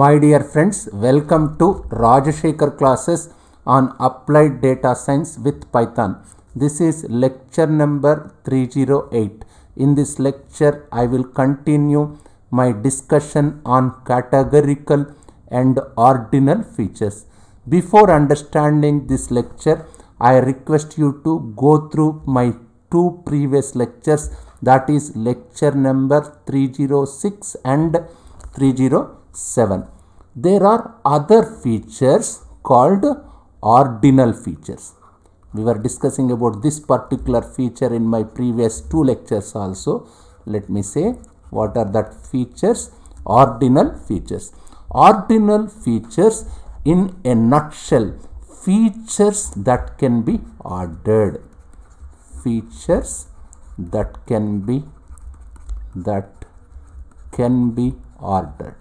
My dear friends, welcome to Rajashekhar classes on Applied Data Science with Python. This is lecture number 308. In this lecture, I will continue my discussion on categorical and ordinal features. Before understanding this lecture, I request you to go through my two previous lectures, that is lecture number 306 and 307. There are other features called ordinal features. We were discussing about this particular feature in my previous two lectures also. Let me say what are that features? Ordinal features. Ordinal features in a nutshell, features that can be ordered. Features that can be ordered.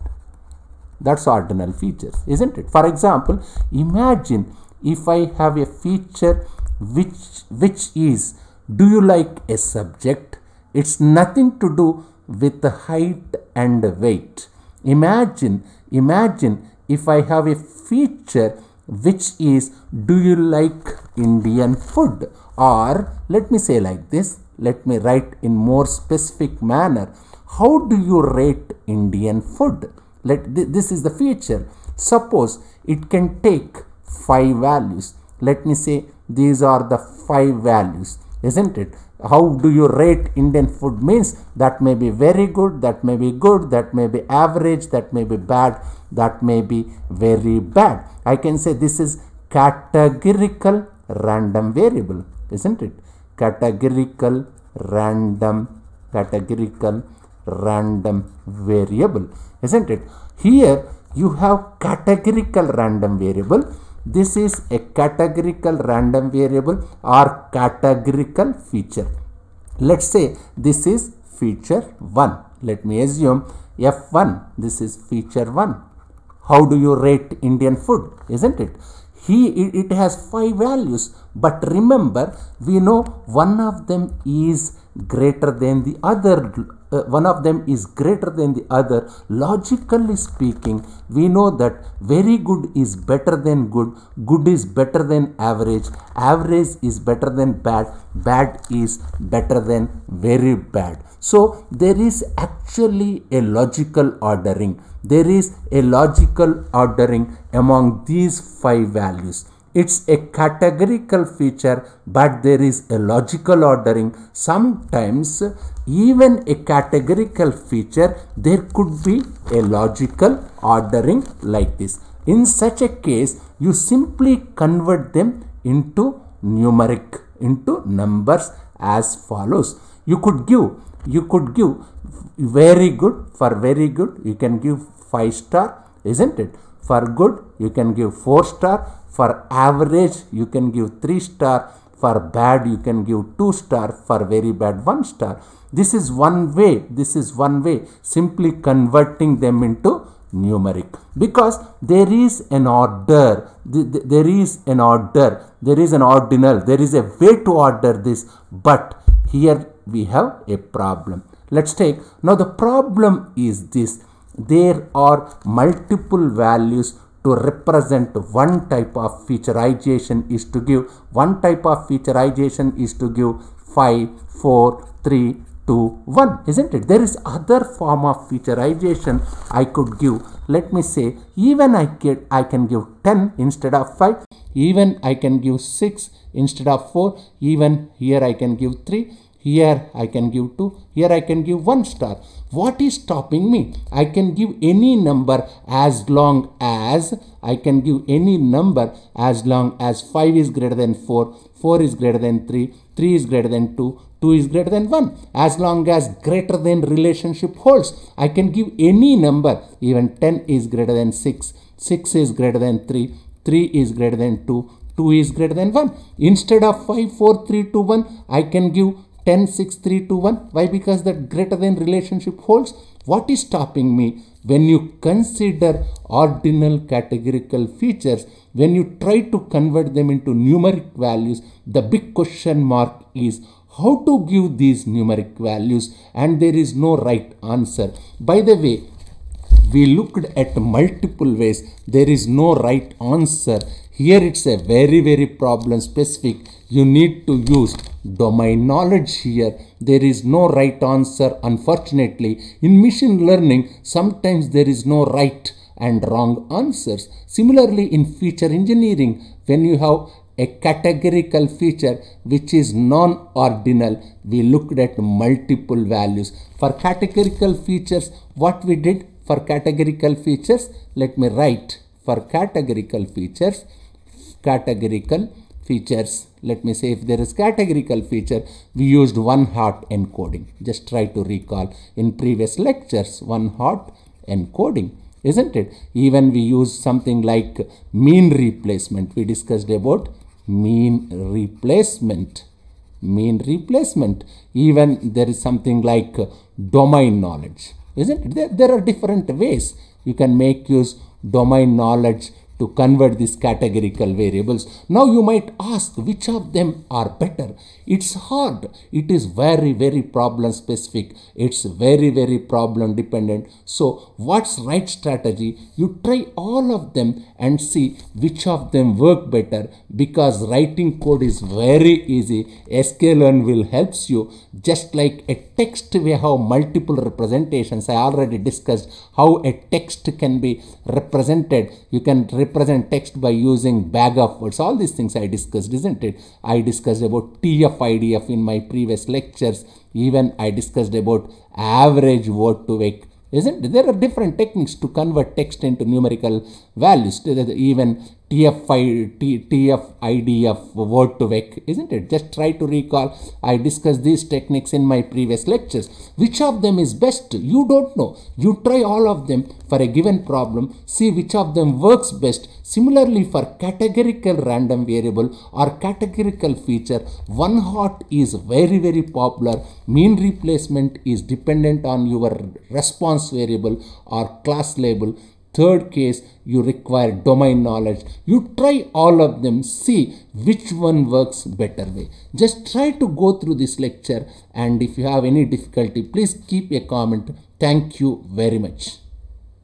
That's ordinal features, isn't it? For example, imagine if I have a feature which is, do you like a subject? It's nothing to do with the height and weight. Imagine if I have a feature which is, do you like Indian food? Or let me say like this, let me write in more specific manner. How do you rate Indian food? This is the feature. Suppose it can take 5 values. Let me say these are the 5 values, isn't it? How do you rate Indian food means that may be very good, that may be good, that may be average, that may be bad, that may be very bad. I can say this is categorical random variable, isn't it? Categorical random variable, isn't it? Here you have categorical random variable. This is a categorical random variable or categorical feature. Let's say this is feature 1. Let me assume F1. This is feature 1. How do you rate Indian food? Isn't it? It has 5 values, but remember, we know one of them is greater than the other. Logically speaking, we know that very good is better than good, good is better than average, average is better than bad, bad is better than very bad. So there is actually a logical ordering. There is a logical ordering among these 5 values. It's a categorical feature, but there is a logical ordering. Sometimes even a categorical feature, there could be a logical ordering like this. In such a case, you simply convert them into numeric, into numbers as follows. You could give very good. For very good, you can give 5 star, isn't it? For good, you can give 4 star. For average, you can give 3 star. For bad, you can give 2 star. For very bad, 1 star. This is one way. Simply converting them into numeric, because there is an order. There is an ordinal. There is a way to order this, but here we have a problem. Let's take, now the problem is this. There are multiple values to represent one type of featureization is to give. One type of featureization is to give 5, 4, 3, 2, 1, isn't it? There is other form of featureization I could give. Let me say, even I can give 10 instead of 5. Even I can give 6 instead of 4. Even here I can give 3. Here I can give 2. Here I can give 1 star. What is stopping me? I can give any number as long as 5 is greater than 4, 4 is greater than 3, 3 is greater than 2, 2 is greater than 1. As long as greater than relationship holds, I can give any number. Even 10 is greater than 6, 6 is greater than 3, 3 is greater than 2, 2 is greater than 1. Instead of 5, 4, 3, 2, 1, I can give 10, 6, 3, 2, 1. Why? Because that greater than relationship holds. What is stopping me? When you consider ordinal categorical features, when you try to convert them into numeric values, the big question mark is how to give these numeric values, and there is no right answer. By the way, We looked at multiple ways. There is no right answer. Here it's a very problem specific. You need to use domain knowledge here. There is no right answer, unfortunately. In machine learning, sometimes there is no right and wrong answers. Similarly, in feature engineering, when you have a categorical feature which is non-ordinal, we looked at multiple values. For categorical features, what we did for categorical features, let me write for categorical features, let me say if there is categorical feature, we used one-hot encoding. Just try to recall in previous lectures, one-hot encoding, isn't it? Even we use something like mean replacement. We discussed about mean replacement. Even there is something like domain knowledge, isn't it? There are different ways you can make use domain knowledge to convert these categorical variables. Now you might ask which of them are better. It's hard. It is very problem specific. It's very problem dependent. So what's right strategy? You try all of them and see which of them work better, because writing code is very easy. sklearn will helps you. Just like a text, we have multiple representations. I already discussed how a text can be represented. You can represent text by using bag of words. All these things I discussed, isn't it? I discussed about TF-IDF in my previous lectures. Even I discussed about average word to vec. Isn't it? There are different techniques to convert text into numerical values. Even TF-IDF word to vec, isn't it? Just try to recall. I discussed these techniques in my previous lectures. Which of them is best? You don't know. You try all of them for a given problem. See which of them works best. Similarly, for categorical random variable or categorical feature, one-hot is very popular. Mean replacement is dependent on your response variable or class label. Third case, you require domain knowledge. You try all of them, see which one works better way. Just try to go through this lecture, and if you have any difficulty, please keep a comment. Thank you very much.